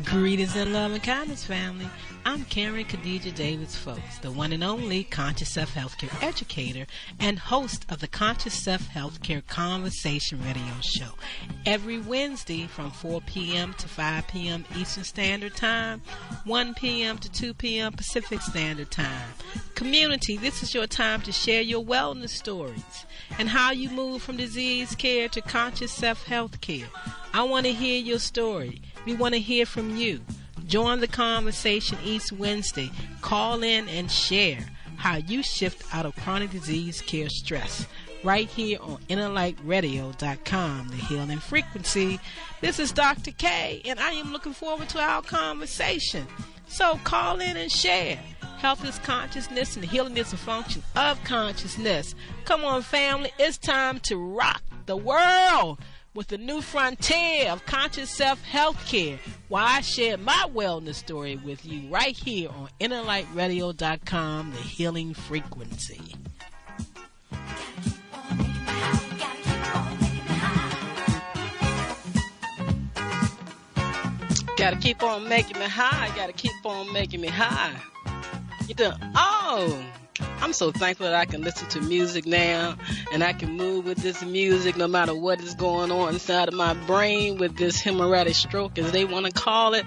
Greetings and love and kindness, family. I'm Karen Khadijah Davis-Foulks, the one and only Conscious Self-Healthcare educator and host of the Conscious Self-Healthcare Conversation radio show. Every Wednesday from 4 p.m. to 5 p.m. Eastern Standard Time, 1 p.m. to 2 p.m. Pacific Standard Time. Community, this is your time to share your wellness stories and how you move from disease care to conscious self-health care. I want to hear your story. We want to hear from you. Join the conversation each Wednesday. Call in and share how you shift out of chronic disease care stress. Right here on innerlightradio.com, the healing frequency. This is Dr. K, and I am looking forward to our conversation. So call in and share. Health is consciousness and healing is a function of consciousness. Come on, family. It's time to rock the world with the new frontier of conscious self-health care, while I share my wellness story with you right here on innerlightradio.com, the healing frequency. Gotta keep on making me high. Gotta keep on making me high. You doing? Oh, I'm so thankful that I can listen to music now, and I can move with this music no matter what is going on inside of my brain with this hemorrhagic stroke, as they want to call it.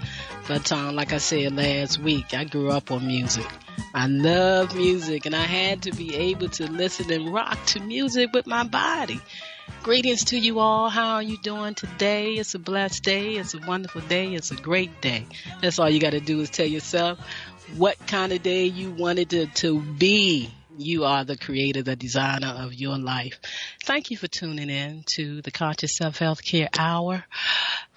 But like I said last week, I grew up on music. I love music, and I had to be able to listen and rock to music with my body. Greetings to you all. How are you doing today? It's a blessed day. It's a wonderful day. It's a great day. That's all you got to do is tell yourself what kind of day you wanted it to be. You are the creator, the designer of your life. Thank you for tuning in to the Conscious Self-Health Care Hour.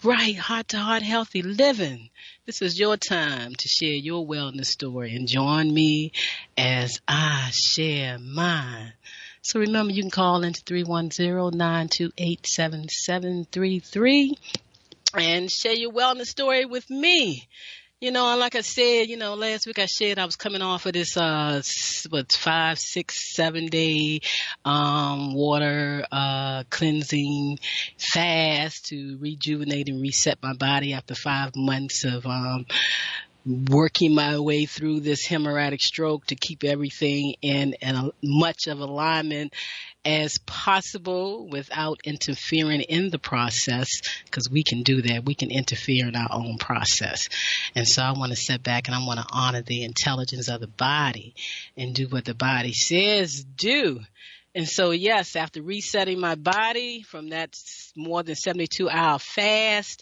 Right, heart-to-heart healthy living. This is your time to share your wellness story and join me as I share mine. So remember, you can call into 310-928-7733 and share your wellness story with me. You know, and like I said, last week I shared I was coming off of this, 5, 6, 7 day, water, cleansing fast to rejuvenate and reset my body after 5 months of, working my way through this hemorrhagic stroke to keep everything in much of alignment as possible without interfering in the process, because we can do that. We can interfere in our own process. And so I want to sit back and I want to honor the intelligence of the body and do what the body says do. And so, yes, after resetting my body from that more than 72-hour fast,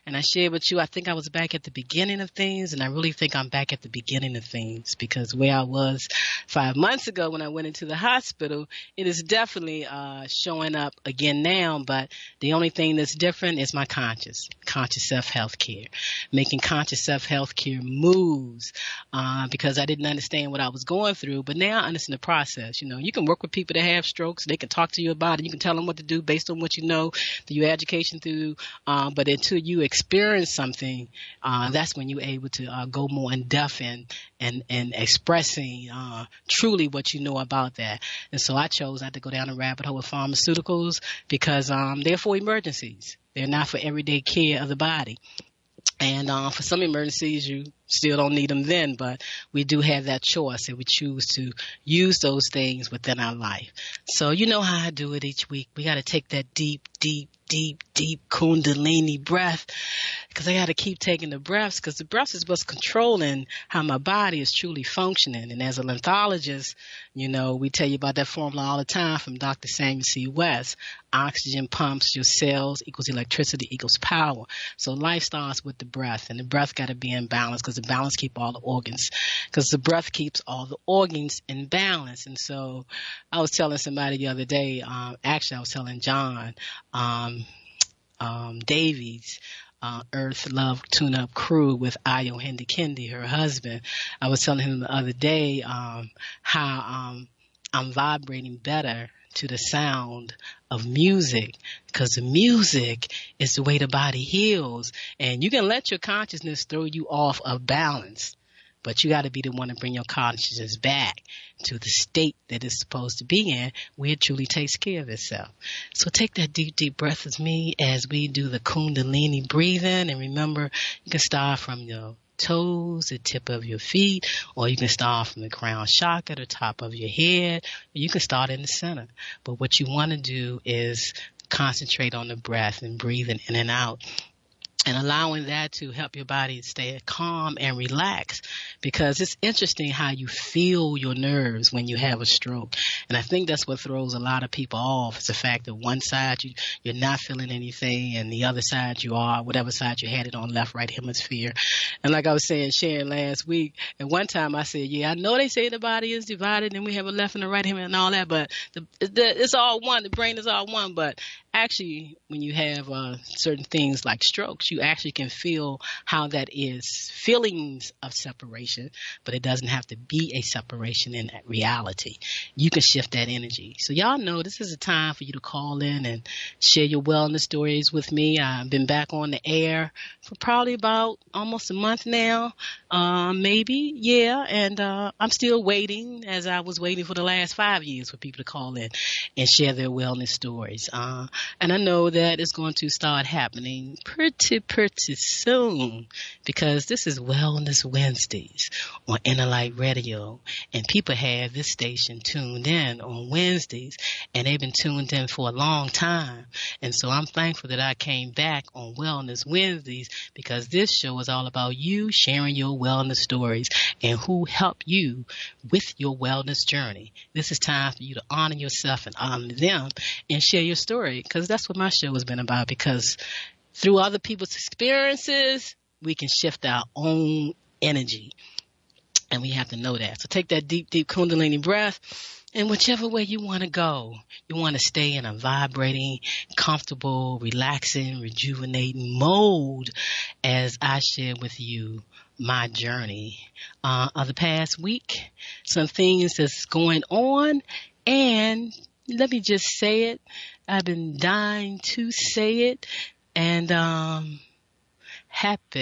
and I shared with you, I think I was back at the beginning of things, and I really think I'm back at the beginning of things, because where I was 5 months ago when I went into the hospital, it is definitely showing up again now, but the only thing that's different is my conscious self-health care, making conscious self-health care moves, because I didn't understand what I was going through, but now I understand the process. You can work with people that have strokes, they can talk to you about it, you can tell them what to do based on what you know, through your education, but until you experience something, that's when you're able to go more in depth and expressing truly what you know about that. And so I chose not to go down a rabbit hole with pharmaceuticals, because they're for emergencies. They're not for everyday care of the body. And for some emergencies, you still don't need them then, but we do have that choice, and we choose to use those things within our life. So you know how I do it each week. We got to take that deep Kundalini breath, because I got to keep taking the breaths, because the breath is what's controlling how my body is truly functioning. And as a lymphologist, we tell you about that formula all the time from Dr. Samuel C. West. Oxygen pumps your cells equals electricity equals power. So life starts with the breath, and the breath got to be in balance, because the balance keeps all the organs, because the breath keeps all the organs in balance. And so I was telling somebody the other day, actually I was telling John Davies, Earth Love Tune-Up Crew with Handi-Kendi, her husband. I was telling him the other day how I'm vibrating better to the sound of music, because the music is the way the body heals. And you can let your consciousness throw you off of balance, But you got to be the one to bring your consciousness back to the state that it's supposed to be in, where it truly takes care of itself. So take that deep, deep breath with me as we do the Kundalini breathing. And remember, you can start from your toes, the tip of your feet, or you can start from the crown chakra, the top of your head, or you can start in the center. But what you want to do is concentrate on the breath and breathing in and out, and allowing that to help your body stay calm and relaxed, because it's interesting how you feel your nerves when you have a stroke. And I think that's what throws a lot of people off. It's the fact that one side you're not feeling anything, and the other side you are, whatever side you had it on, left, right hemisphere. And like I was sharing last week, at one time I said, yeah, I know they say the body is divided and we have a left and a right hemisphere and all that, but it's all one. The brain is all one. But actually, when you have certain things like strokes, you actually can feel how that is feelings of separation, but it doesn't have to be a separation in that reality. You can shift that energy. So y'all know this is a time for you to call in and share your wellness stories with me. I've been back on the air for probably about almost a month now, maybe, yeah, and I'm still waiting, as I was waiting for the last 5 years, for people to call in and share their wellness stories. And I know that it's going to start happening pretty soon, because this is Wellness Wednesdays on Inner Light Radio, and people have this station tuned in on Wednesdays, and they've been tuned in for a long time. And so I'm thankful that I came back on Wellness Wednesdays, because this show is all about you sharing your wellness stories and who help you with your wellness journey. This is time for you to honor yourself and honor them and share your story, because that's what my show has been about. Because through other people's experiences, we can shift our own energy, and we have to know that. So take that deep, deep Kundalini breath, and whichever way you want to go, you want to stay in a vibrating, comfortable, relaxing, rejuvenating mode as I share with you my journey of the past week, some things that's going on, and let me just say it. I've been dying to say it. And happy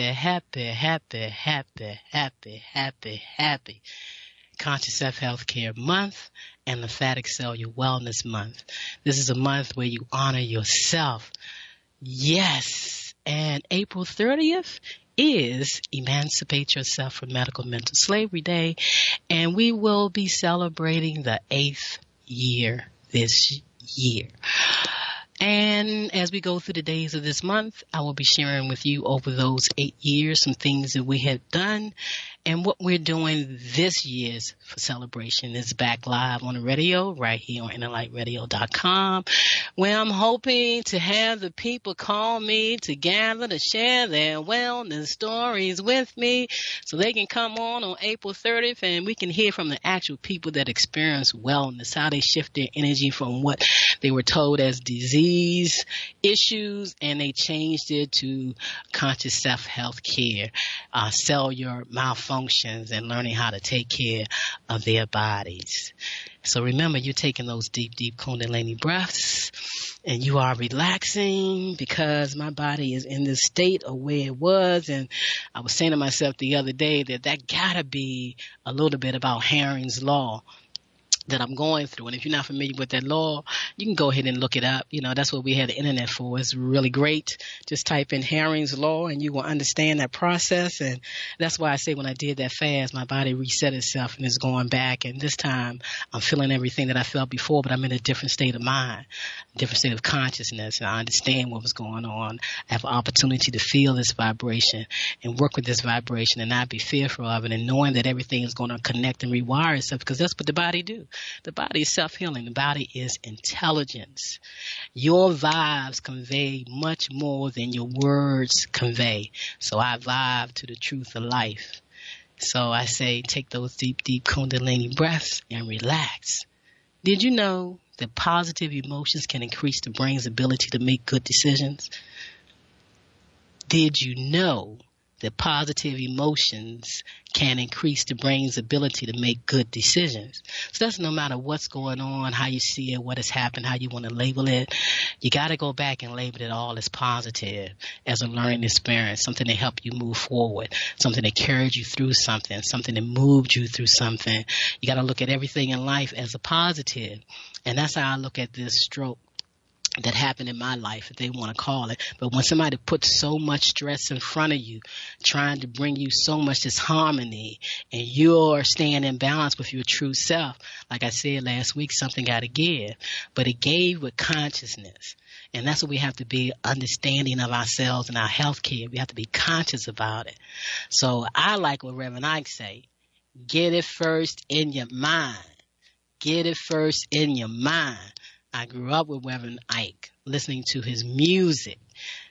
Conscious Self-Healthcare Month and Lymphatic Cellular Wellness Month. This is a month where you honor yourself. Yes. And April 30th is Emancipate Yourself from Medical Mental Slavery Day. And we will be celebrating the 8th year this year. And as we go through the days of this month, I will be sharing with you over those 8 years some things that we have done. And what we're doing this year's for celebration is back live on the radio right here on innerlightradio.com, where I'm hoping to have the people call me to gather to share their wellness stories with me, so they can come on April 30th and we can hear from the actual people that experience wellness, how they shift their energy from what they were told as disease issues, and they changed it to conscious self-health care, cellular malfunctions, and learning how to take care of their bodies. So remember, you're taking those deep, deep Kundalini breaths, and you are relaxing, because my body is in this state of where it was. And I was saying to myself the other day that gotta be a little bit about Haring's Law that I'm going through. And if you're not familiar with that law, you can go ahead and look it up. You know, that's what we have the internet for. It's really great. Just type in Haring's Law and you will understand that process. And that's why I say when I did that fast, my body reset itself and is going back. And this time I'm feeling everything that I felt before, but I'm in a different state of mind, different state of consciousness. And I understand what was going on. I have an opportunity to feel this vibration and work with this vibration and not be fearful of it, and knowing that everything is going to connect and rewire itself, because that's what the body do. The body is self-healing. The body is intelligence. Your vibes convey much more than your words convey. So I vibe to the truth of life. So I say, take those deep, deep Kundalini breaths and relax. Did you know that positive emotions can increase the brain's ability to make good decisions? Did you know The positive emotions can increase the brain's ability to make good decisions. So that's no matter what's going on, how you see it, what has happened, how you want to label it. You got to go back and label it all as positive, as a learning experience, something to help you move forward, something that carried you through something, something that moved you through something. You got to look at everything in life as a positive. And that's how I look at this stroke that happened in my life, if they want to call it. But when somebody puts so much stress in front of you, trying to bring you so much disharmony, and you're staying in balance with your true self, like I said last week, something got to give. But it gave with consciousness. And that's what we have to be, understanding of ourselves and our health care. We have to be conscious about it. So I like what Reverend Ike say, get it first in your mind. Get it first in your mind. I grew up with Reverend Ike, listening to his music.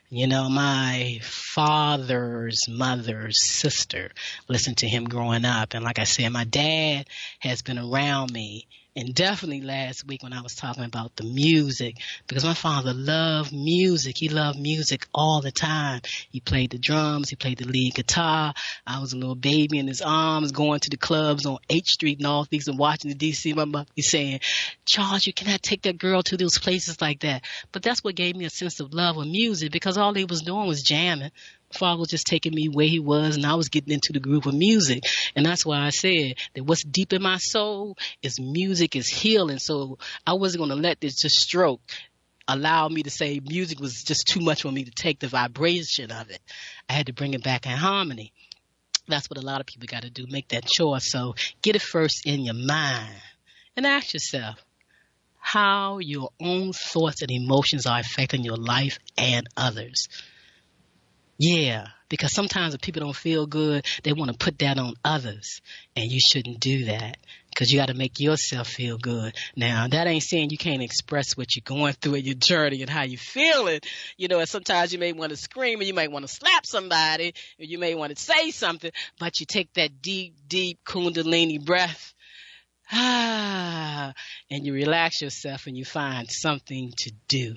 You know, my father's mother's sister listened to him growing up. And like I said, my dad has been around me. And definitely last week when I was talking about the music, because my father loved music. He loved music all the time. He played the drums. He played the lead guitar. I was a little baby in his arms going to the clubs on 8th Street Northeast and Washington, D.C. My mother be saying, Charles, you cannot take that girl to those places like that. But that's what gave me a sense of love of music, because all they was doing was jamming. Father was just taking me where he was, and I was getting into the groove of music. And that's why I said that what's deep in my soul is music is healing. So I wasn't going to let this just stroke allow me to say music was just too much for me to take the vibration of it. I had to bring it back in harmony. That's what a lot of people got to do, make that choice. So get it first in your mind and ask yourself how your own thoughts and emotions are affecting your life and others. Yeah, because sometimes if people don't feel good, they want to put that on others, and you shouldn't do that, because you got to make yourself feel good. Now, that ain't saying you can't express what you're going through in your journey and how you feeling. You know, and sometimes you may want to scream, and you might want to slap somebody, or you may want to say something, but you take that deep, deep Kundalini breath, and you relax yourself, and you find something to do.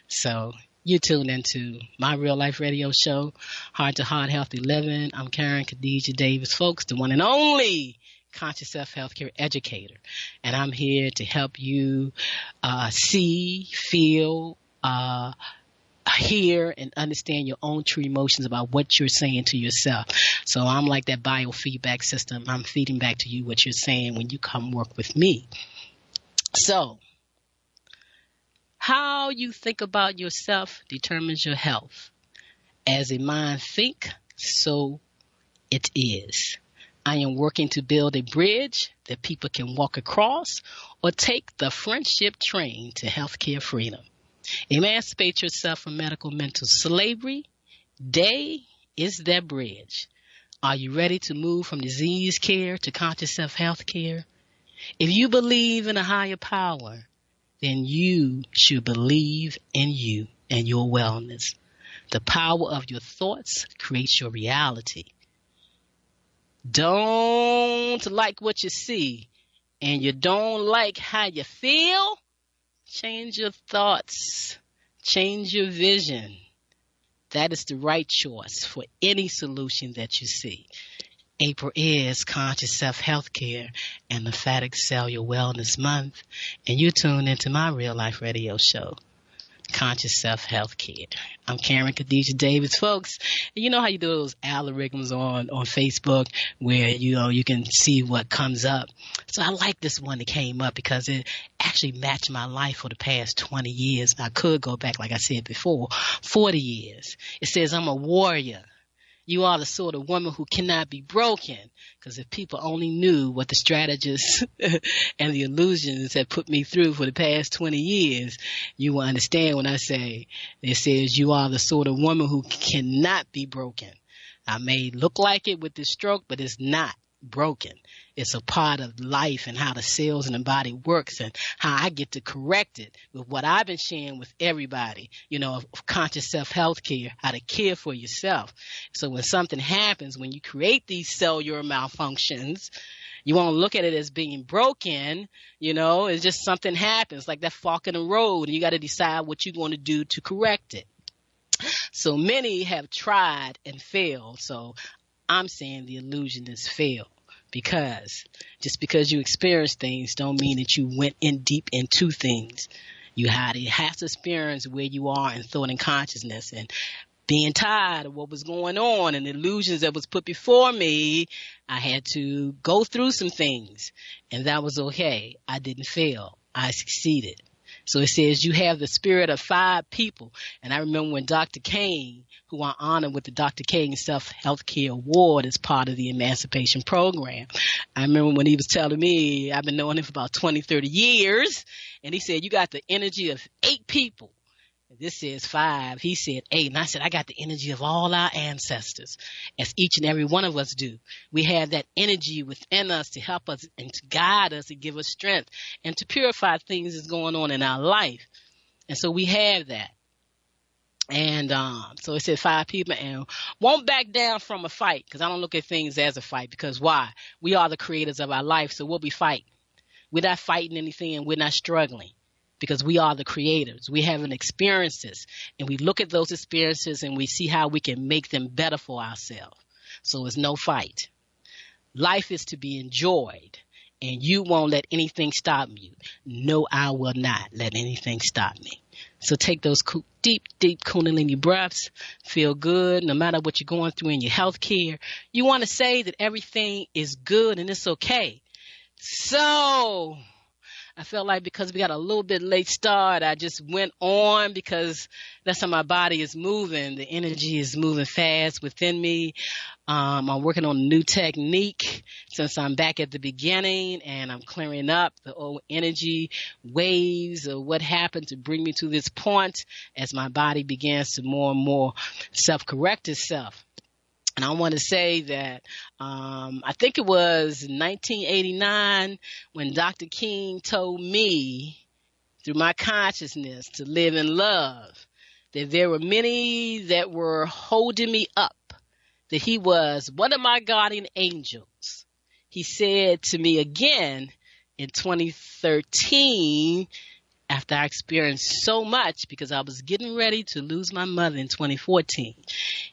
So you tune into my real life radio show, Heart to Heart Healthy Living. I'm Karen Khadijah Davis-Foulks, the one and only conscious self-healthcare educator. And I'm here to help you see, feel, hear, and understand your own true emotions about what you're saying to yourself. So I'm like that biofeedback system. I'm feeding back to you what you're saying when you come work with me. So how you think about yourself determines your health. As a mind think, so it is. I am working to build a bridge that people can walk across or take the friendship train to healthcare freedom. Emancipate yourself from medical mental slavery. Day is that bridge. Are you ready to move from disease care to conscious self-health care? If you believe in a higher power, then you should believe in you and your wellness. The power of your thoughts creates your reality. Don't like what you see and you don't like how you feel? Change your thoughts. Change your vision. That is the right choice for any solution that you see. April is Conscious Self-Health Care and Lymphatic Cellular Wellness Month, and you tune into my real life radio show, Conscious Self-Health Care. I'm Karen Khadijah Davis-Foulks, and you know how you do those algorithms on Facebook where you can see what comes up. So I like this one that came up because it actually matched my life for the past 20 years. I could go back, like I said before, 40 years. It says, I'm a warrior. You are the sort of woman who cannot be broken. Because if people only knew what the strategists and the illusionists have put me through for the past 20 years, you will understand when I say, it says you are the sort of woman who cannot be broken. I may look like it with this stroke, but it's not broken. It's a part of life and how the cells in the body works and how I get to correct it with what I've been sharing with everybody, of conscious self-health care, how to care for yourself. So when something happens, when you create these cellular malfunctions, you won't look at it as being broken, it's just something happens like that fork in the road and you got to decide what you're going to do to correct it. So many have tried and failed. So I'm saying the illusionists failed, because just because you experience things don't mean that you went in deep into things. You had to experience where you are in thought and consciousness, and being tired of what was going on and the illusions that was put before me. I had to go through some things, and that was okay. I didn't fail. I succeeded. So it says you have the spirit of 5 people. And I remember when Dr. King, who I honor with the Dr. King Self-Healthcare Award as part of the Emancipation Program, I remember when he was telling me, I've been knowing him for about 20, 30 years, and he said, you got the energy of 8 people. This says 5. He said 8. And I said, I got the energy of all our ancestors, as each and every one of us do. We have that energy within us to help us and to guide us and give us strength and to purify things that's going on in our life. And so we have that. And so it said 5 people, and won't back down from a fight, because I don't look at things as a fight. Because why? We are the creators of our life, so we'll be fighting. We're not fighting anything, and we're not struggling. Because we are the creators. We have experiences, and we look at those experiences and we see how we can make them better for ourselves. So it's no fight. Life is to be enjoyed, and you won't let anything stop you. No, I will not let anything stop me. So take those deep, deep Kundalini breaths. Feel good no matter what you're going through in your health care. You want to say that everything is good and it's okay. So I felt like because we got a little bit late start, I just went on because that's how my body is moving. The energy is moving fast within me. I'm working on a new technique since I'm back at the beginning, and I'm clearing up the old energy waves of what happened to bring me to this point as my body begins to more and more self-correct itself. And I want to say that I think it was 1989 when Dr. King told me through my consciousness to live in love, that there were many that were holding me up, that he was one of my guardian angels. He said to me again in 2013, after I experienced so much, because I was getting ready to lose my mother in 2014.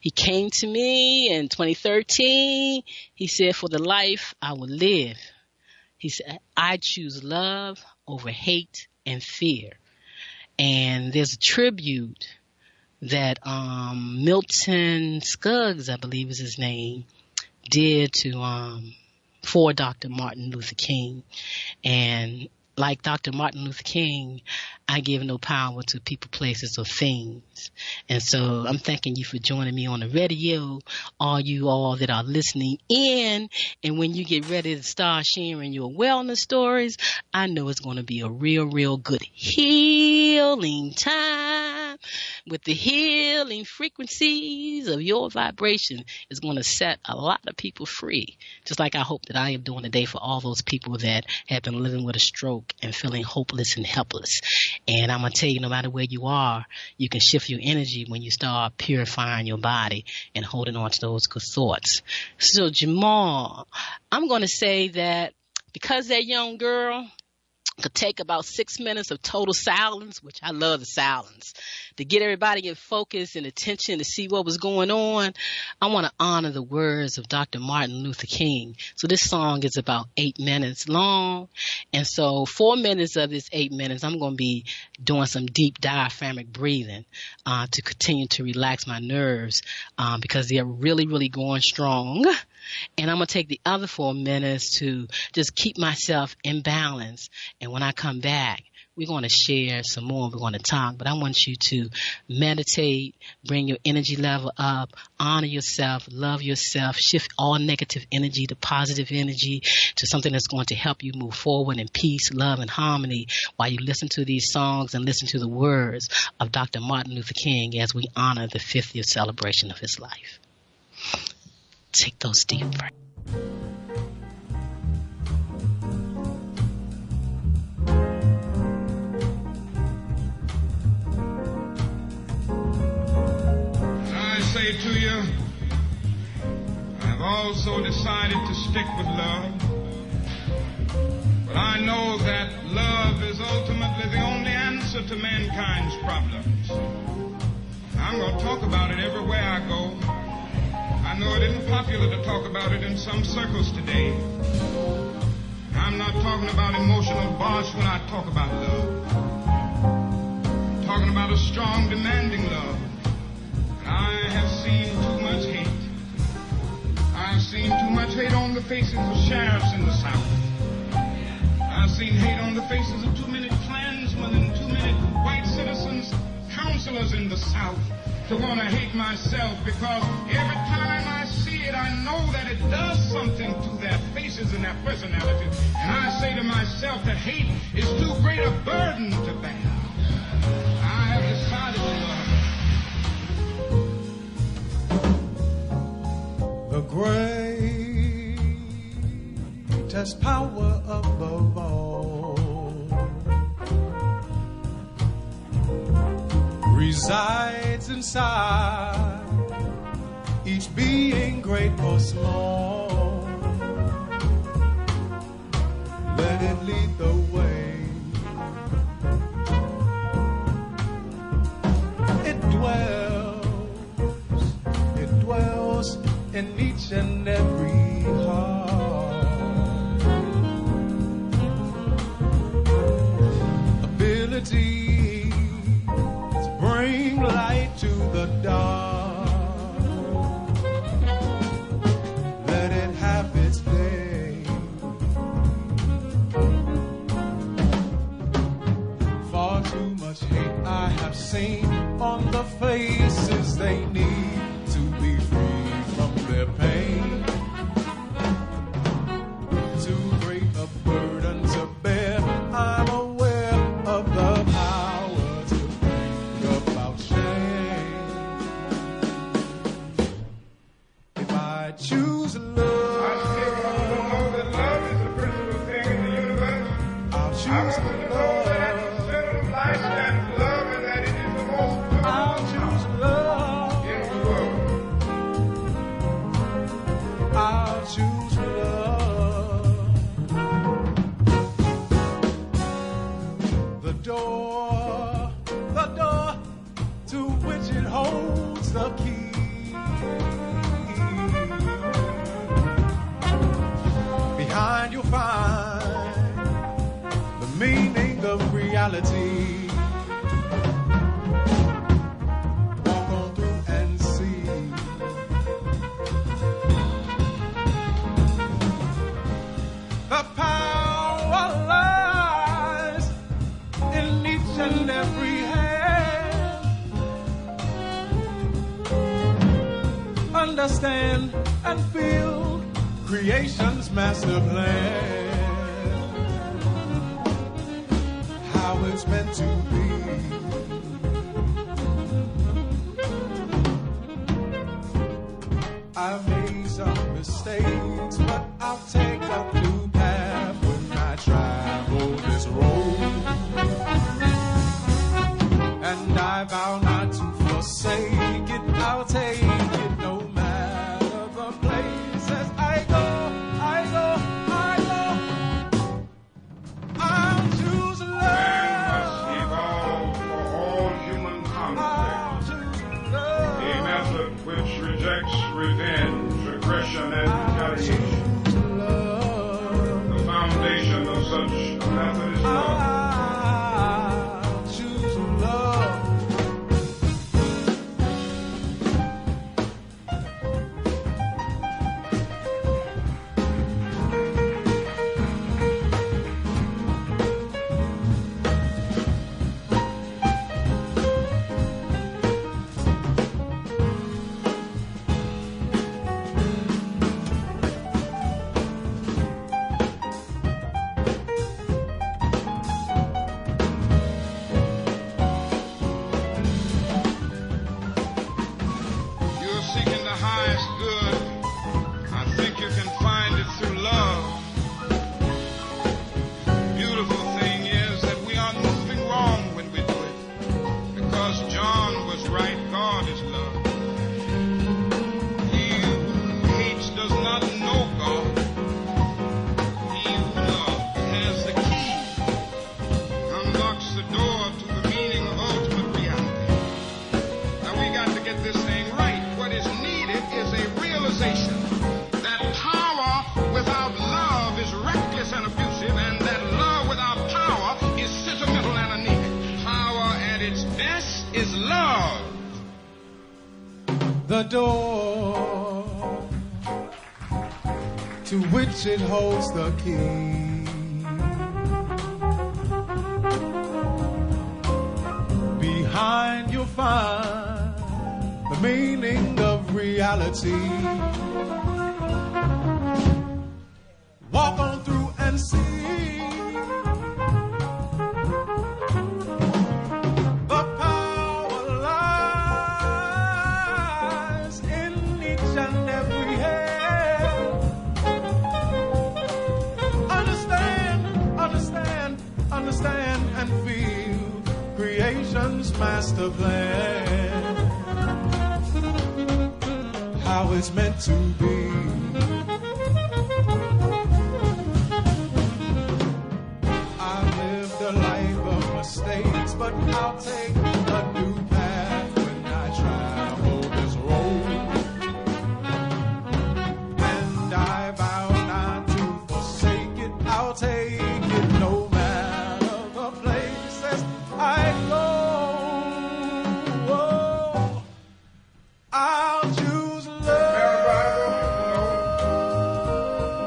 He came to me in 2013. He said, for the life I will live, he said, I choose love over hate and fear. And there's a tribute that Milton Scuggs, I believe is his name, did to for Dr. Martin Luther King. And like Dr. Martin Luther King, I give no power to people, places, or things. And so I'm thanking you for joining me on the radio, all you all that are listening in. And when you get ready to start sharing your wellness stories, I know it's going to be a real, real good healing time. With the healing frequencies of your vibration is going to set a lot of people free. Just like I hope that I am doing today for all those people that have been living with a stroke and feeling hopeless and helpless. And I'm going to tell you, no matter where you are, you can shift your energy when you start purifying your body and holding on to those good thoughts. So Jamal, I'm going to say that because that young girl could take about 6 minutes of total silence, which I love the silence, to get everybody in focus and attention to see what was going on. I want to honor the words of Dr. Martin Luther King. So this song is about 8 minutes long. And so 4 minutes of this 8 minutes, I'm going to be doing some deep diaphragmatic breathing to continue to relax my nerves because they're really, really going strong. And I'm going to take the other 4 minutes to just keep myself in balance. And when I come back, we're going to share some more. We're going to talk. But I want you to meditate, bring your energy level up, honor yourself, love yourself, shift all negative energy to positive energy, to something that's going to help you move forward in peace, love, and harmony while you listen to these songs and listen to the words of Dr. Martin Luther King as we honor the 50th celebration of his life. Take those deep breaths. I say to you, I've also decided to stick with love. But I know that love is ultimately the only answer to mankind's problems. I'm going to talk about it everywhere I go. I know it isn't popular to talk about it in some circles today. I'm not talking about emotional bosh when I talk about love. I'm talking about a strong, demanding love. I have seen too much hate. I've seen too much hate on the faces of sheriffs in the South. I've seen hate on the faces of too many Klansmen and too many white citizens, counselors in the South, to want to hate myself, because every time I see it, I know that it does something to their faces and their personalities. And I say to myself that hate is too great a burden to bear. I have decided to love. The greatest power above all resides inside each being, great or small. Let it lead the way. It dwells in each and every heart. Ability to bring light to the dark. Let it have its day. Far too much hate I have seen on the faces. They need to be free from their pain. Too great a burden to bear. I'm aware of the power to bring about change. If I choose love, I still want to know that love is the principal thing in the universe. I'll I choose want to know that at the love. center of life stands love, and that it is the most I'll choose love. in the world. I'll choose love. The door to which it holds the key. Behind you'll find the meaning of reality. Walk on through and see. The power lies in each and every hand. Understand and feel creation's master plan. How it's meant to be. I've made some mistakes, but I'll take a blue path when I travel this road. And I vow not to forsake it. I'll take it no matter the places I go. I'll choose Man must love. evolve for all human conflict. I'll choose love. A method which rejects revenge, aggression, and I'll retaliation. choose love. The foundation of such a method is love. I'll choose love. its best is love. The door to which it holds the key. Behind you'll find the meaning of reality. Walk on through and see. The power lies in each and every head. Understand and feel creation's master plan. How it's meant to be. Mistakes, but I'll take a new path when I travel this road. And I vow not to forsake it. I'll take it no matter the places I go. Oh, I'll choose love.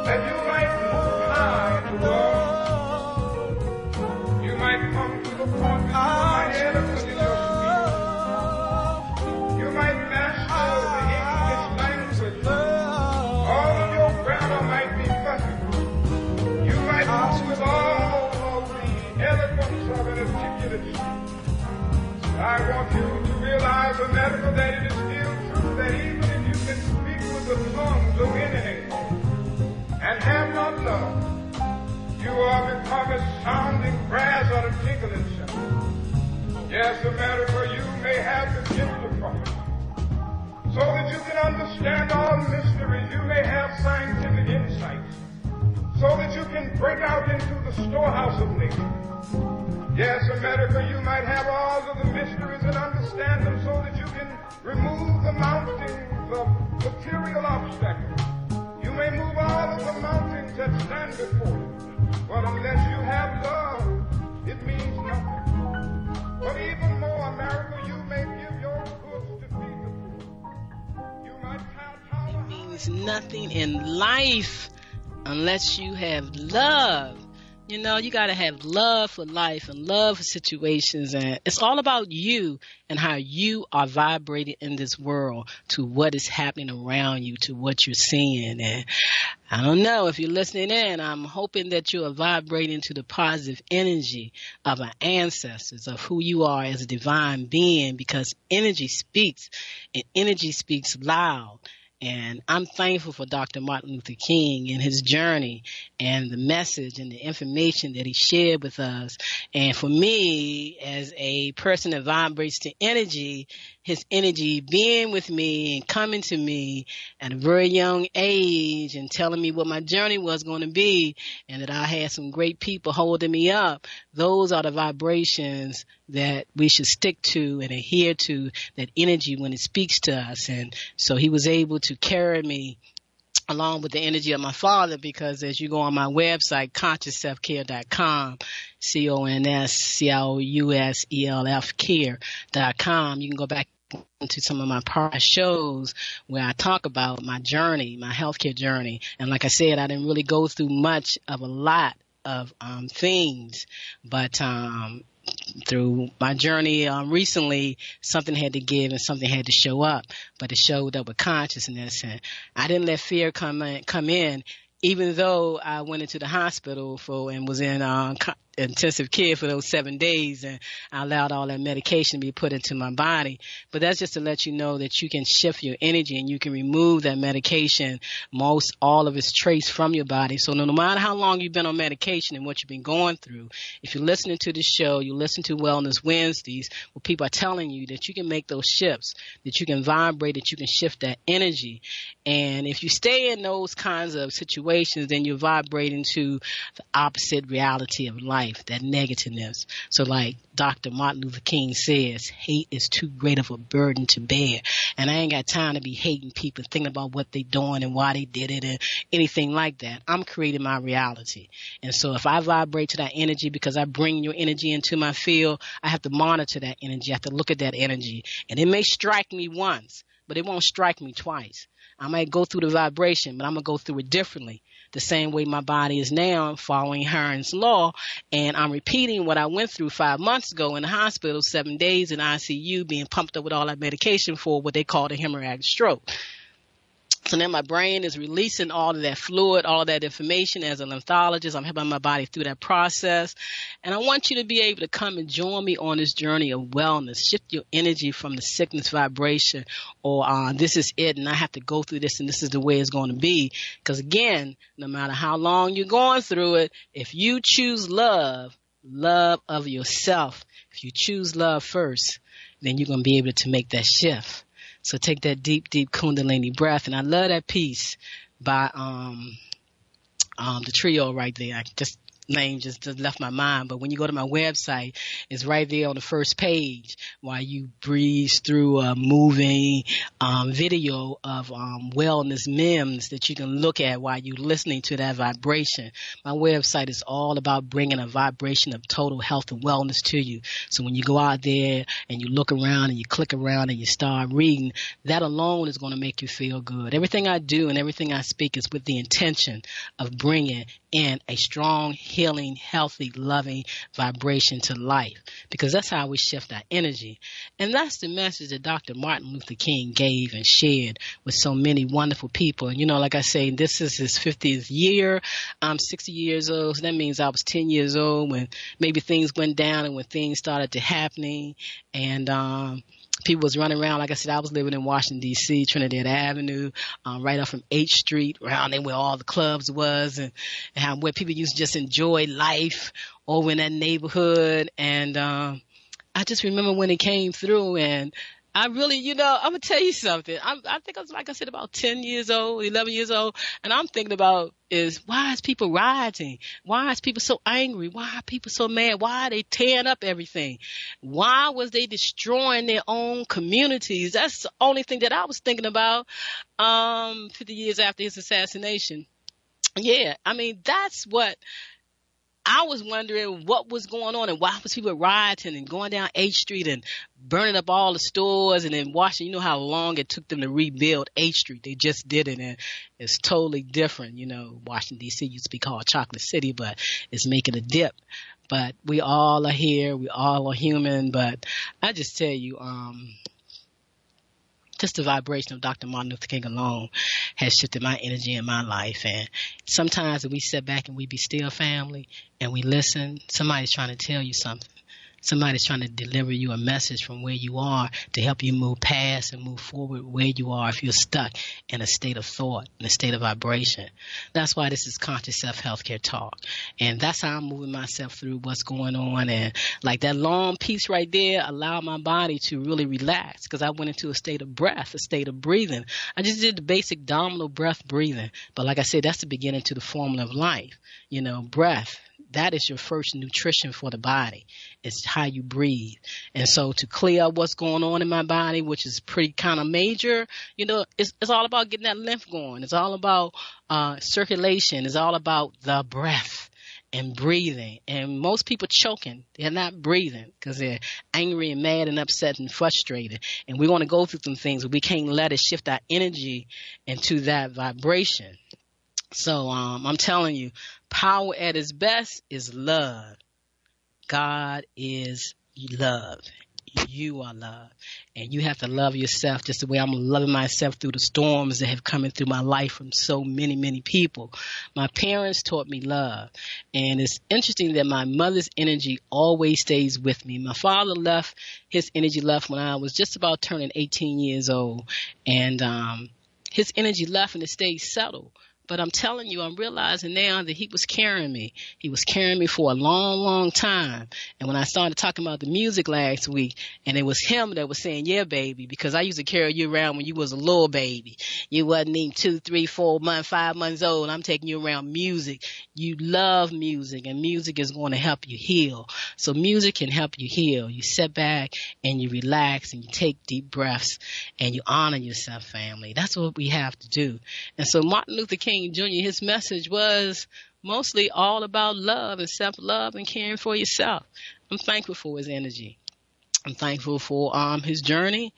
And you might move high in the world. You might come to the point where you might eloquent in your speech. You might master the English language. All of your grammar might be perfect. You might move with all of the eloquence of an articulate speech. I want you to realize, America, that it is still true that even if you can speak with the tongues of anything and have not love, you are become as sounding brass or a tinkling shell. Yes, America, you may have the gift of prophecy, so that you can understand all mysteries. You may have scientific insights, so that you can break out into the storehouse of nature. Yes, America, you might have all of the mysteries and understand them, so that you can remove the mountains of material obstacles. You may move all of the mountains that stand before you. But unless you have love, it means nothing. But even more, America, you may give your goods to feed the poor. You might count It means nothing in life unless you have love. You know, you got to have love for life and love for situations. And it's all about you and how you are vibrating in this world to what is happening around you, to what you're seeing. And I don't know if you're listening in, I'm hoping that you are vibrating to the positive energy of our ancestors, of who you are as a divine being, because energy speaks and energy speaks loud. And I'm thankful for Dr. Martin Luther King and his journey and the message and the information that he shared with us. And for me, as a person that vibrates to energy, his energy being with me and coming to me at a very young age and telling me what my journey was going to be and that I had some great people holding me up, those are the vibrations that we should stick to and adhere to, that energy when it speaks to us. And so he was able to carry me along with the energy of my father, because as you go on my website, consciousselfcare.com, CONSCOUSELF care.com, you can go back into some of my prior shows where I talk about my journey, my healthcare journey. And like I said, I didn't really go through much of a lot of things, but through my journey recently, something had to give and something had to show up, but it showed up with consciousness. And I didn't let fear come in, even though I went into the hospital and was in intensive care for those 7 days, and I allowed all that medication to be put into my body. But that's just to let you know that you can shift your energy and you can remove that medication, all of its trace from your body. So no matter how long you've been on medication and what you've been going through, if you're listening to this show, you listen to Wellness Wednesdays, where people are telling you that you can make those shifts, that you can vibrate, that you can shift that energy. And if you stay in those kinds of situations, then you're vibrating to the opposite reality of life. life, that negativeness. So like Dr. Martin Luther King says, hate is too great of a burden to bear. And I ain't got time to be hating people, thinking about what they doing and why they did it and anything like that. I'm creating my reality. And so if I vibrate to that energy, because I bring your energy into my field, I have to monitor that energy. I have to look at that energy. And it may strike me once, but it won't strike me twice. I might go through the vibration, but I'm going to go through it differently. The same way my body is now following Heron's law, and I'm repeating what I went through 5 months ago in the hospital, 7 days in ICU, being pumped up with all that medication for what they call a hemorrhagic stroke. So then my brain is releasing all of that fluid, all of that information as a lymphologist. I'm helping my body through that process. And I want you to be able to come and join me on this journey of wellness. Shift your energy from the sickness vibration or this is it and I have to go through this and this is the way it's going to be. Because again, no matter how long you're going through it, if you choose love of yourself, if you choose love first, then you're going to be able to make that shift. So take that deep, deep Kundalini breath. And I love that piece by the trio right there. I just name just left my mind. But when you go to my website, it's right there on the first page while you breeze through a moving video of wellness memes that you can look at while you're listening to that vibration. My website is all about bringing a vibration of total health and wellness to you. So when you go out there and you look around and you click around and you start reading, that alone is going to make you feel good. Everything I do and everything I speak is with the intention of bringing in a strong, healing, healthy, loving vibration to life, because that's how we shift our energy. And that's the message that Dr. Martin Luther King gave and shared with so many wonderful people. And, you know, like I say, this is his 50th year. I'm 60 years old, so that means I was 10 years old when maybe things went down and when things started to happening. And people was running around. Like I said, I was living in Washington, D.C., Trinidad Avenue, right up from 8th Street, around there where all the clubs was and how, where people used to just enjoy life over in that neighborhood. And I just remember when it came through, and I really, you know, I'm going to tell you something. I think I was, like I said, about 10 years old, 11 years old. And I'm thinking about is why is people rioting? Why is people so angry? Why are people so mad? Why are they tearing up everything? Why was they destroying their own communities? That's the only thing that I was thinking about 50 years after his assassination. Yeah, I mean, that's what I was wondering, what was going on and why was people rioting and going down 8th Street and burning up all the stores. And in Washington, you know how long it took them to rebuild 8th Street. They just did it, and it's totally different. You know, Washington, D.C. used to be called Chocolate City, but it's making a dip. But we all are here. We all are human. But I just tell you, just the vibration of Dr. Martin Luther King alone has shifted my energy in my life. And sometimes when we sit back and we be still, family, and we listen, somebody's trying to tell you something. Somebody's trying to deliver you a message from where you are to help you move past and move forward where you are if you're stuck in a state of thought, in a state of vibration. That's why this is Conscious Self-Healthcare Talk. And that's how I'm moving myself through what's going on. And like that long piece right there allowed my body to really relax, because I went into a state of breath, a state of breathing. I just did the basic abdominal breath breathing. But like I said, that's the beginning to the formula of life. You know, breath. That is your first nutrition for the body. It's how you breathe. And so to clear up what's going on in my body, which is pretty kind of major, you know, it's all about getting that lymph going. It's all about circulation. It's all about the breath and breathing. And most people choking. They're not breathing because they're angry and mad and upset and frustrated. And we want to go through some things, but we can't let it shift our energy into that vibration. So I'm telling you, power at its best is love. God is love. You are love. And you have to love yourself just the way I'm loving myself through the storms that have come in through my life from so many, many people. My parents taught me love. And it's interesting that my mother's energy always stays with me. My father left, his energy left when I was just about turning 18 years old. And his energy left and it stayed settled. But I'm telling you, I'm realizing now that he was carrying me. He was carrying me for a long, long time. And when I started talking about the music last week, and it was him that was saying, yeah, baby, because I used to carry you around when you was a little baby. You wasn't even 2, 3, 4 months, 5 months old. I'm taking you around music. You love music, and music is going to help you heal. So music can help you heal. You sit back and you relax and you take deep breaths and you honor yourself, family. That's what we have to do. And so Martin Luther King Jr., his message was mostly all about love and self-love and caring for yourself. I'm thankful for his energy. I'm thankful for his journey,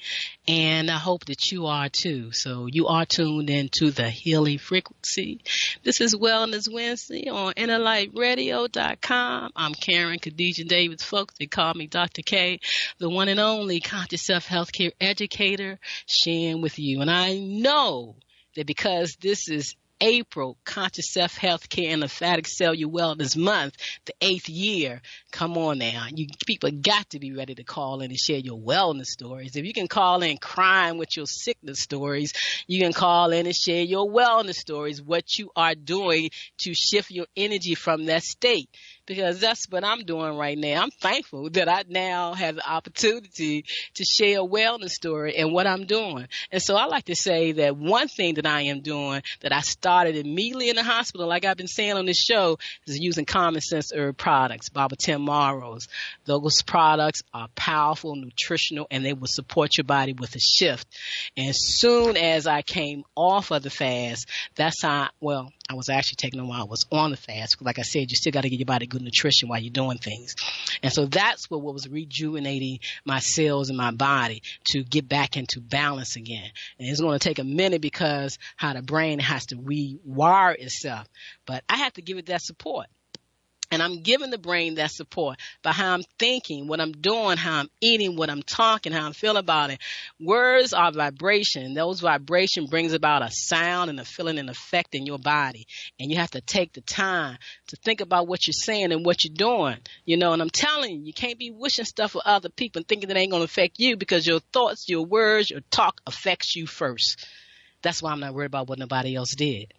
and I hope that you are too. So you are tuned into the healing frequency. This is Wellness Wednesday on InnerLightRadio.com. I'm Karen Khadijah Davis-Foulks. They call me Dr. K, the one and only conscious self-healthcare educator, sharing with you. And I know that because this is April, Conscious Self-Healthcare and Lymphatic Cellular Wellness Month, the 8th year. Come on now. You people got to be ready to call in and share your wellness stories. If you can call in crying with your sickness stories, you can call in and share your wellness stories, what you are doing to shift your energy from that state. Because that's what I'm doing right now. I'm thankful that I now have the opportunity to share a wellness story and what I'm doing. And so I like to say that one thing that I am doing that I started immediately in the hospital, like I've been saying on this show, is using common sense herb products, Baba Tim Morrow's. Those products are powerful, nutritional, and they will support your body with a shift. And as soon as I came off of the fast, that's how, well, I was actually taking them while I was on the fast. Like I said, you still got to give your body good nutrition while you're doing things. And so that's what was rejuvenating my cells in my body to get back into balance again. And it's going to take a minute because how the brain has to rewire itself. But I have to give it that support. And I'm giving the brain that support by how I'm thinking, what I'm doing, how I'm eating, what I'm talking, how I'm feeling about it. Words are vibration. Those vibration brings about a sound and a feeling and effect in your body. And you have to take the time to think about what you're saying and what you're doing. You know, and I'm telling you, you can't be wishing stuff for other people and thinking that ain't going to affect you because your thoughts, your words, your talk affects you first. That's why I'm not worried about what nobody else did,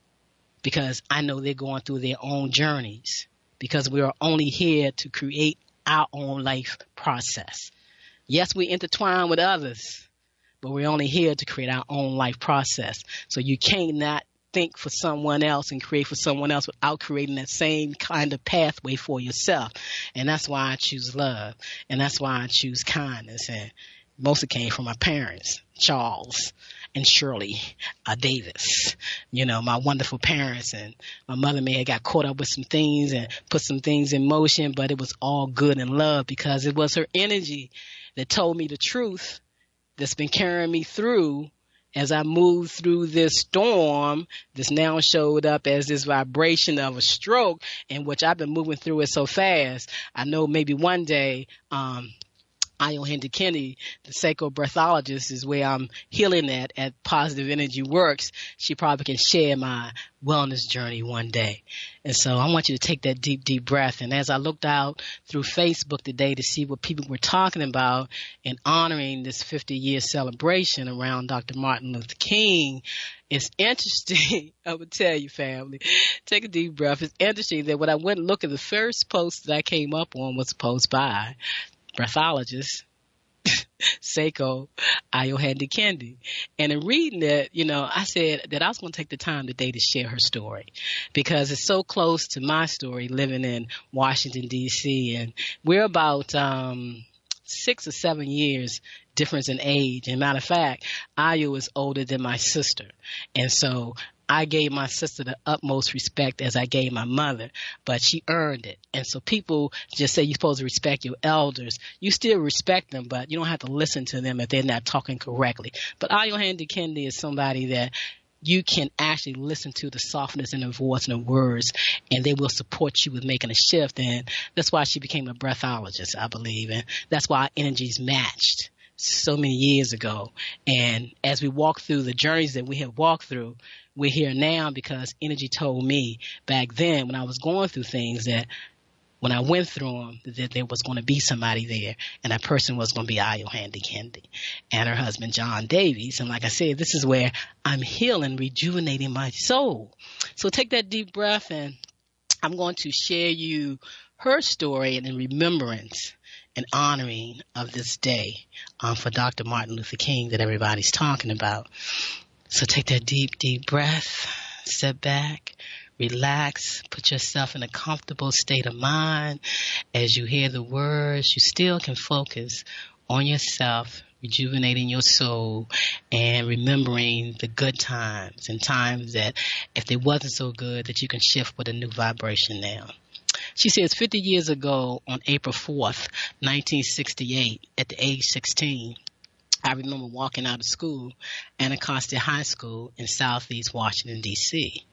because I know they're going through their own journeys. Because we are only here to create our own life process. Yes, we intertwine with others, but we're only here to create our own life process. So you cannot think for someone else and create for someone else without creating that same kind of pathway for yourself. And that's why I choose love. And that's why I choose kindness. And most of it came from my parents, Charles and Shirley Davis, you know, my wonderful parents. And my mother may have got caught up with some things and put some things in motion, but it was all good in love because it was her energy that told me the truth that's been carrying me through as I moved through this storm. This now showed up as this vibration of a stroke, in which I've been moving through it so fast. I know maybe one day, Handi-Kendi, the psycho-breathologist, is where I'm healing at Positive Energy Works. She probably can share my wellness journey one day. And so I want you to take that deep, deep breath. And as I looked out through Facebook today to see what people were talking about and honoring this 50-year celebration around Dr. Martin Luther King, it's interesting. I would tell you, family, take a deep breath. It's interesting that when I went and looked at the first post that I came up on was a post by breathologist Seiko Handi-Kendi. And in reading it, you know, I said that I was going to take the time today to share her story because it's so close to my story living in Washington, D.C. And we're about 6 or 7 years difference in age. And matter of fact, Ayu is older than my sister. And so I gave my sister the utmost respect as I gave my mother, but she earned it. And so people just say you're supposed to respect your elders. You still respect them, but you don't have to listen to them if they're not talking correctly. But Handi-Kendi is somebody that you can actually listen to the softness in the voice and the words, and they will support you with making a shift. And that's why she became a breathologist, I believe. And that's why our energies matched so many years ago. And as we walk through the journeys that we have walked through, we're here now because energy told me back then when I was going through things that when I went through them, that there was going to be somebody there, and that person was going to be Handi-Kendi and her husband, John Davies. And like I said, this is where I'm healing, rejuvenating my soul. So take that deep breath, and I'm going to share you her story and in remembrance and honoring of this day for Dr. Martin Luther King that everybody's talking about. So take that deep, deep breath, sit back, relax, put yourself in a comfortable state of mind. As you hear the words, you still can focus on yourself, rejuvenating your soul, and remembering the good times and times that if they wasn't so good, that you can shift with a new vibration now. She says 50 years ago on April 4th, 1968, at the age 16, I remember walking out of school, Anacostia High School in Southeast Washington, D.C.,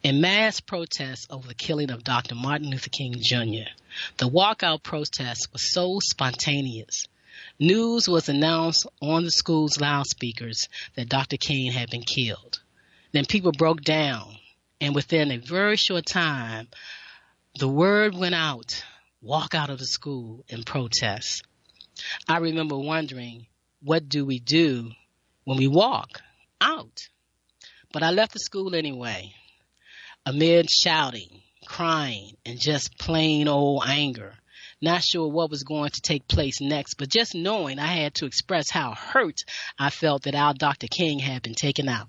in mass protest over the killing of Dr. Martin Luther King Jr. The walkout protest was so spontaneous. News was announced on the school's loudspeakers that Dr. King had been killed. Then people broke down, and within a very short time, the word went out, walk out of the school in protest. I remember wondering, what do we do when we walk out? But I left the school anyway. Amid shouting, crying, and just plain old anger. Not sure what was going to take place next, but just knowing I had to express how hurt I felt that our Dr. King had been taken out.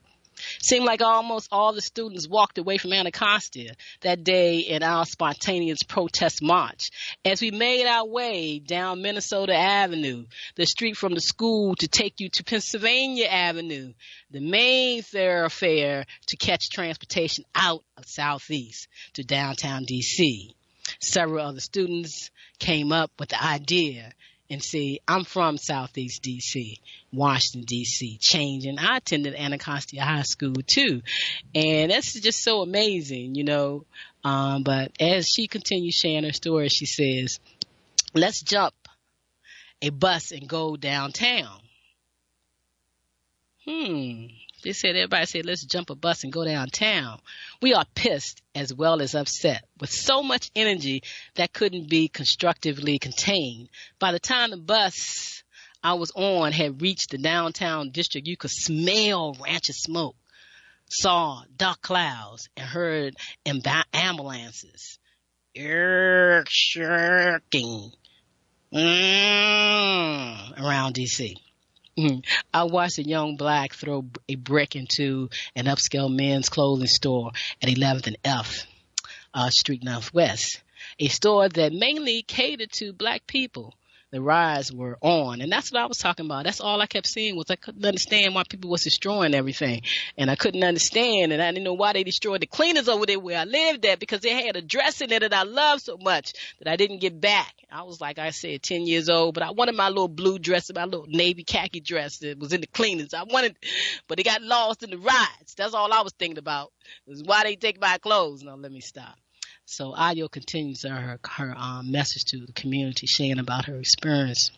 Seemed like almost all the students walked away from Anacostia that day in our spontaneous protest march. As we made our way down Minnesota Avenue, the street from the school to take you to Pennsylvania Avenue, the main thoroughfare to catch transportation out of Southeast to downtown D.C. Several other students came up with the idea. And see, I'm from Southeast D.C., Washington, D.C., changing. I attended Anacostia High School, too. And that's just so amazing, you know. But as she continues sharing her story, she says, let's jump a bus and go downtown. They said, everybody said, let's jump a bus and go downtown. We are pissed as well as upset with so much energy that couldn't be constructively contained. By the time the bus I was on had reached the downtown district, you could smell rancher smoke, saw dark clouds, and heard ambulances shirking around D.C. I watched a young black throw a brick into an upscale men's clothing store at 11th and F Street Northwest, a store that mainly catered to black people. The riots were on, and that's what I was talking about. That's all I kept seeing was I couldn't understand why people was destroying everything, and I couldn't understand, and I didn't know why they destroyed the cleaners over there where I lived at, because they had a dress in it that I loved so much that I didn't get back. I was, like I said, 10 years old, but I wanted my little blue dress, my little navy khaki dress that was in the cleaners. I wanted, but it got lost in the riots. That's all I was thinking about, was why they take my clothes. Now let me stop. So Ayo continues her message to the community, sharing about her experience.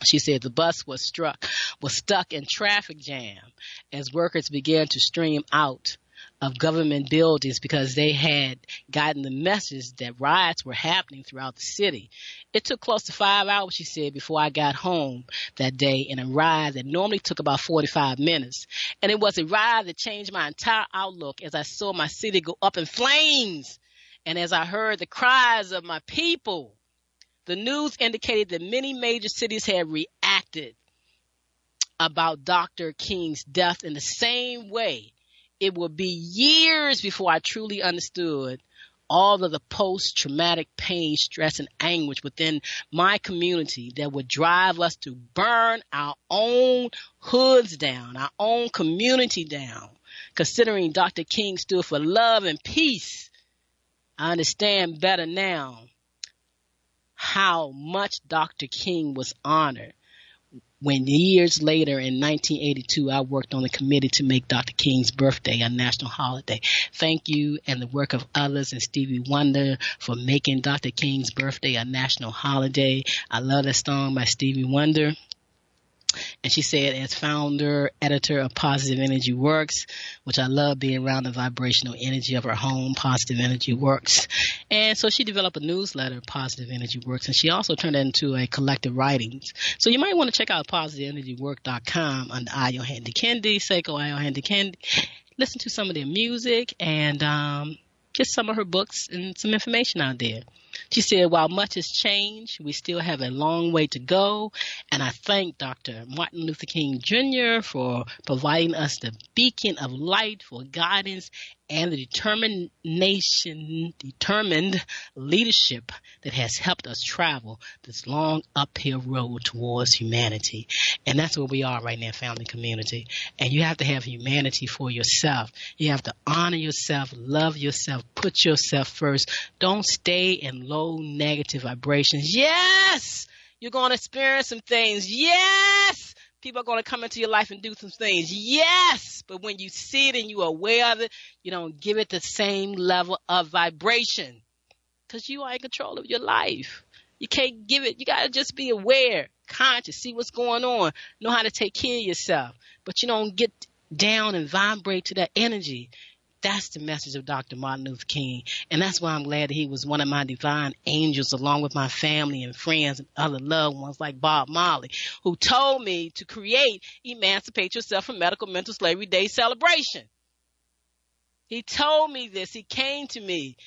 She said the bus was stuck in traffic jam as workers began to stream out of government buildings because they had gotten the message that riots were happening throughout the city. It took close to 5 hours, she said, before I got home that day in a ride that normally took about 45 minutes. And it was a ride that changed my entire outlook as I saw my city go up in flames. And as I heard the cries of my people, the news indicated that many major cities had reacted about Dr. King's death in the same way. It would be years before I truly understood all of the post-traumatic pain, stress, and anguish within my community that would drive us to burn our own hoods down, our own community down. Considering Dr. King stood for love and peace, I understand better now how much Dr. King was honored. When years later in 1982, I worked on a committee to make Dr. King's birthday a national holiday. Thank you and the work of others and Stevie Wonder for making Dr. King's birthday a national holiday. I love that song by Stevie Wonder. And she said, as founder, editor of Positive Energy Works, which I love being around the vibrational energy of her home, Positive Energy Works. And so she developed a newsletter, Positive Energy Works, and she also turned it into a collective writings. So you might want to check out positiveenergywork.com under Ayo Handi-Kendi, Seiko Ayo Handi-Kendi. Listen to some of their music and get some of her books and some information out there. She said, while much has changed, we still have a long way to go. And I thank Dr. Martin Luther King Jr. for providing us the beacon of light for guidance and the determined leadership that has helped us travel this long uphill road towards humanity. And that's where we are right now, family community. And you have to have humanity for yourself. You have to honor yourself, love yourself, put yourself first. Don't stay in low negative vibrations. Yes, you're going to experience some things. Yes, people are going to come into your life and do some things. Yes, but when you see it and you're aware of it, you don't give it the same level of vibration because you are in control of your life. You can't give it. You got to just be aware, conscious, see what's going on, know how to take care of yourself. But you don't get down and vibrate to that energy. That's the message of Dr. Martin Luther King. And that's why I'm glad that he was one of my divine angels, along with my family and friends and other loved ones like Bob Marley, who told me to create Emancipate Yourself from Medical Mental Slavery Day celebration. He told me this. He came to me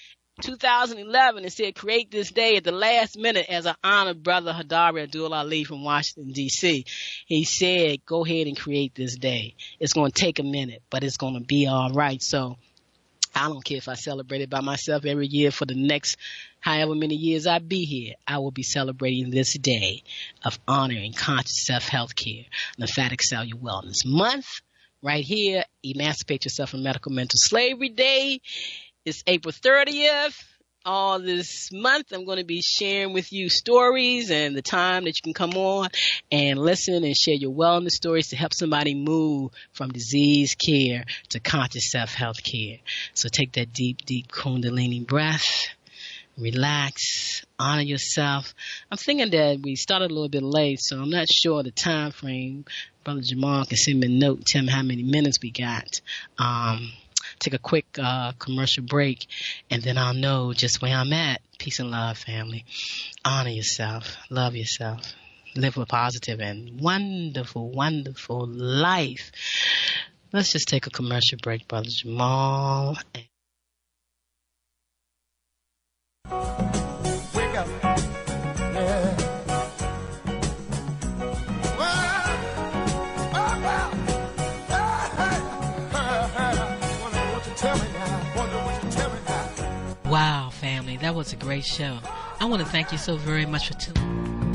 2011 and said, create this day at the last minute as I honor Brother Hadari Abdul Ali from Washington, D.C. He said, go ahead and create this day. It's going to take a minute, but it's going to be all right. So I don't care if I celebrate it by myself every year for the next however many years I be here. I will be celebrating this day of honoring conscious self-health care, Lymphatic Cellular Wellness Month. Right here, Emancipate Yourself from Medical Mental Slavery Day. It's April 30th. All this month, I'm going to be sharing with you stories and the time that you can come on and listen and share your wellness stories to help somebody move from disease care to conscious self-health care. So take that deep, deep Kundalini breath. Relax. Honor yourself. I'm thinking that we started a little bit late, so I'm not sure the time frame. Brother Jamal can send me a note and tell me how many minutes we got. Take a quick commercial break, and then I'll know just where I'm at. Peace and love, family. Honor yourself. Love yourself. Live a positive and wonderful, wonderful life. Let's just take a commercial break, Brother Jamal. Wake up. Yeah. Wow, family, that was a great show. I want to thank you so very much for tuning.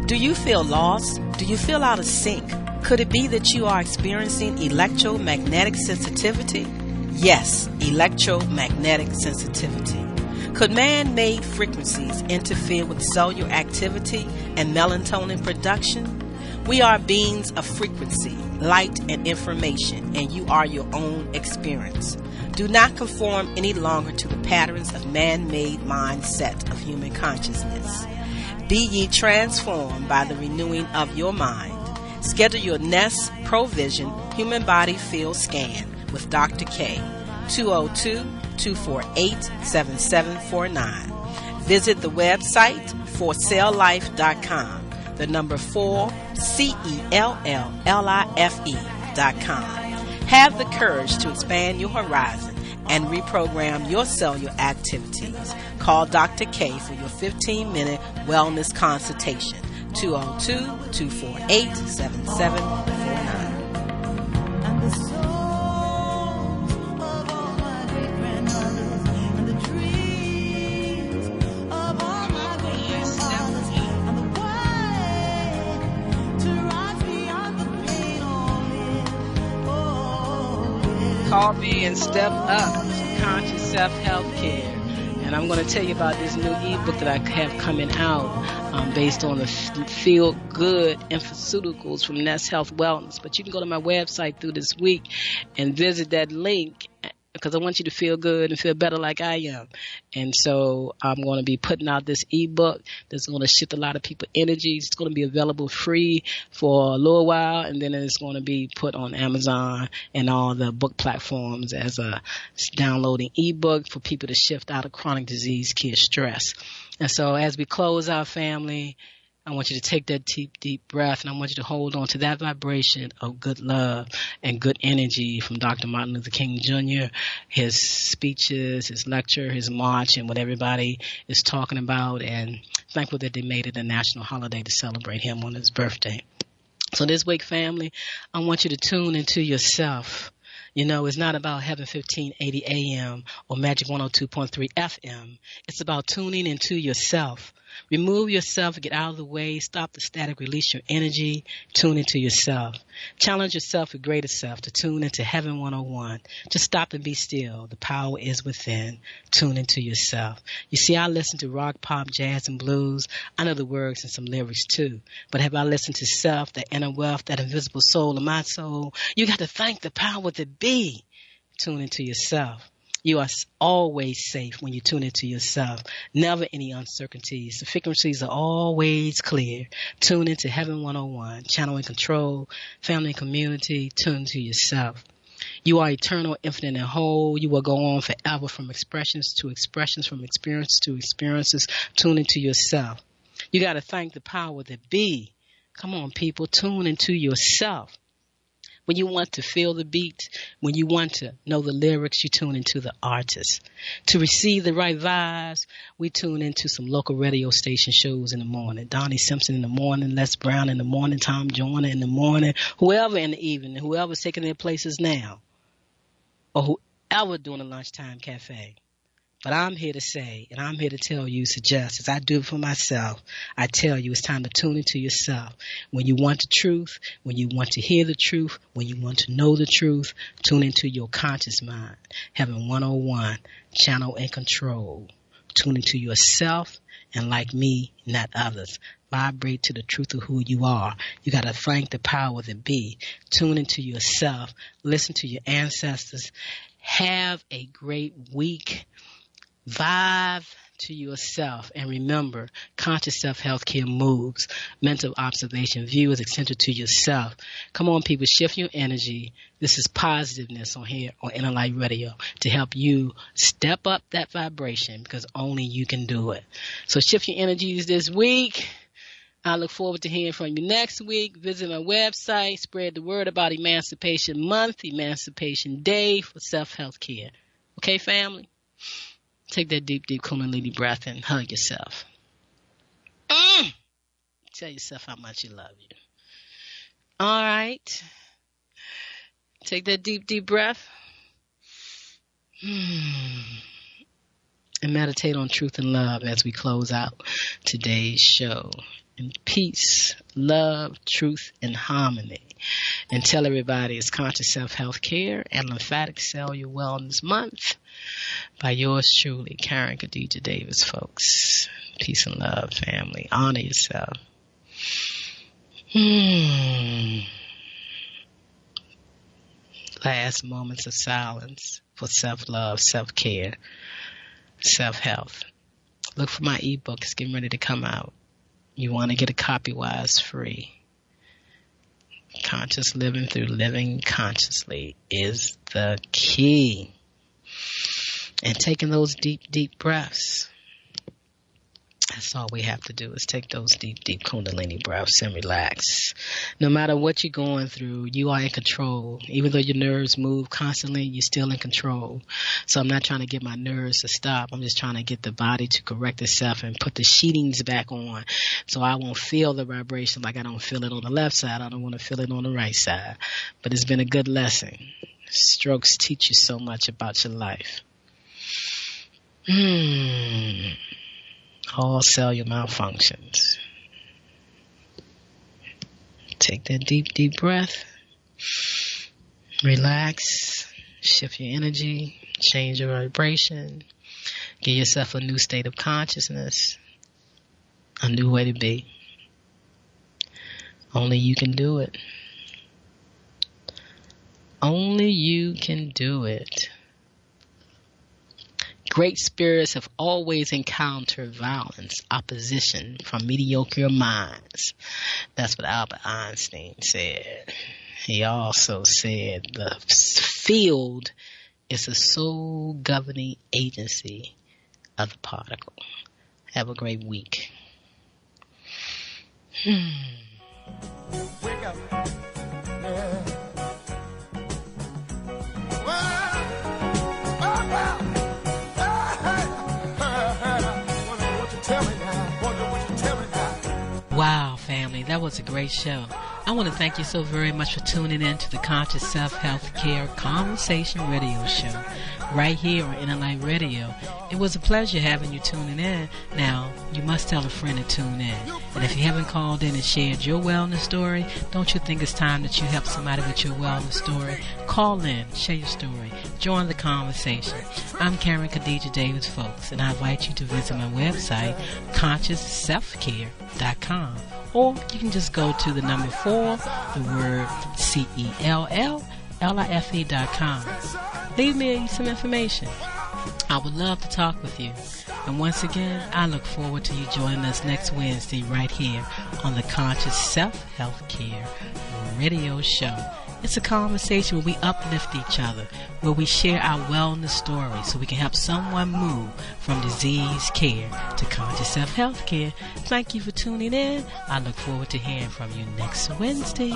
Do you feel lost? Do you feel out of sync? Could it be that you are experiencing electromagnetic sensitivity? Yes, electromagnetic sensitivity. Could man-made frequencies interfere with cellular activity and melatonin production? We are beings of frequency, light, and information, and you are your own experience. Do not conform any longer to the patterns of man-made mindset of human consciousness. Be ye transformed by the renewing of your mind. Schedule your Nest Provision Human Body Field Scan with Dr. K, 202-248-7749. Visit the website forcelllife.com, the number 4CELLLIFE.com. Have the courage to expand your horizon and reprogram your cellular activities. Call Dr. K for your 15-minute wellness consultation, 202-248-7749. Call me and step up to conscious self-health care. And I'm going to tell you about this new ebook that I have coming out based on the Feel Good Infoceuticals from Nest Health Wellness. But you can go to my website through this week and visit that link because I want you to feel good and feel better like I am. And so I'm going to be putting out this ebook that's going to shift a lot of people's energies. It's going to be available free for a little while, and then it's going to be put on Amazon and all the book platforms as a downloading ebook for people to shift out of chronic disease, cure stress. And so as we close our family, I want you to take that deep, deep breath, and I want you to hold on to that vibration of good love and good energy from Dr. Martin Luther King Jr., his speeches, his lecture, his march, and what everybody is talking about, and thankful that they made it a national holiday to celebrate him on his birthday. So this week, family, I want you to tune into yourself. You know, it's not about Heaven 1580 AM or Magic 102.3 FM. It's about tuning into yourself. Remove yourself, get out of the way, stop the static, release your energy, tune into yourself. Challenge yourself with greater self to tune into Heaven 101. Just stop and be still. The power is within. Tune into yourself. You see, I listen to rock, pop, jazz, and blues. I know the words and some lyrics too. But have I listened to self, that inner wealth, that invisible soul of my soul? You got to thank the power that be. Tune into yourself. You are always safe when you tune into yourself. Never any uncertainties. The frequencies are always clear. Tune into Heaven 101. Channel and control. Family and community. Tune to yourself. You are eternal, infinite, and whole. You will go on forever from expressions to expressions, from experience to experiences. Tune into yourself. You got to thank the power that be. Come on, people. Tune into yourself. When you want to feel the beat, when you want to know the lyrics, you tune into the artist. To receive the right vibes, we tune into some local radio station shows in the morning. Donnie Simpson in the morning, Les Brown in the morning, Tom Joyner in the morning, whoever in the evening, whoever's taking their places now, or whoever doing a lunchtime cafe. But I'm here to say, and I'm here to tell you, suggest, as I do for myself, I tell you it's time to tune into yourself. When you want the truth, when you want to hear the truth, when you want to know the truth, tune into your conscious mind. Heaven 101, channel and control. Tune into yourself, and like me, not others. Vibrate to the truth of who you are. You got to thank the power that be. Tune into yourself. Listen to your ancestors. Have a great week. Vibe to yourself, and remember, conscious self-healthcare moves. Mental observation view is eccentric to yourself. Come on, people, shift your energy. This is positiveness on here on Inner Light Radio to help you step up that vibration, because only you can do it. So shift your energies this week. I look forward to hearing from you next week. Visit my website. Spread the word about Emancipation Month, Emancipation Day for self-health care. Okay, family? Take that deep, deep Kundalini breath and hug yourself. Tell yourself how much you love you. All right. Take that deep, deep breath. And meditate on truth and love as we close out today's show. In peace, love, truth, and harmony. And tell everybody it's Conscious Self-Health Care and Lymphatic Cellular Wellness Month by yours truly, Karen Khadijah Davis-Foulks. Peace and love, family. Honor yourself. Last moments of silence for self-love, self-care, self-health. Look for my ebook. It's getting ready to come out. You want to get a copy while it's free. Conscious living through living consciously is the key. And taking those deep, deep breaths. That's all we have to do is take those deep, deep Kundalini breaths and relax. No matter what you're going through, you are in control. Even though your nerves move constantly, you're still in control. So I'm not trying to get my nerves to stop. I'm just trying to get the body to correct itself and put the sheetings back on so I won't feel the vibration like I don't feel it on the left side. I don't want to feel it on the right side. But it's been a good lesson. Strokes teach you so much about your life. All cellular malfunctions. Take that deep, deep breath. Relax. Shift your energy. Change your vibration. Give yourself a new state of consciousness. A new way to be. Only you can do it. Only you can do it. Great spirits have always encountered violence, opposition from mediocre minds. That's what Albert Einstein said. He also said the field is the sole governing agency of the particle. Have a great week. Wake up. Yeah. Wow, family, that was a great show. I want to thank you so very much for tuning in to the Conscious Self-Health Care Conversation Radio Show right here on Inner Radio. It was a pleasure having you tuning in. Now, you must tell a friend to tune in. And if you haven't called in and shared your wellness story, don't you think it's time that you help somebody with your wellness story? Call in, share your story, join the conversation. I'm Karen Khadijah Davis-Foulks, and I invite you to visit my website, ConsciousSelfCare.com. Or you can just go to the number 4, the word CELLLIFE.com. Leave me some information. I would love to talk with you. And once again, I look forward to you joining us next Wednesday right here on the Conscious Self-Health Care Radio Show. It's a conversation where we uplift each other, where we share our wellness stories so we can help someone move from disease care to conscious self-health care. Thank you for tuning in. I look forward to hearing from you next Wednesday.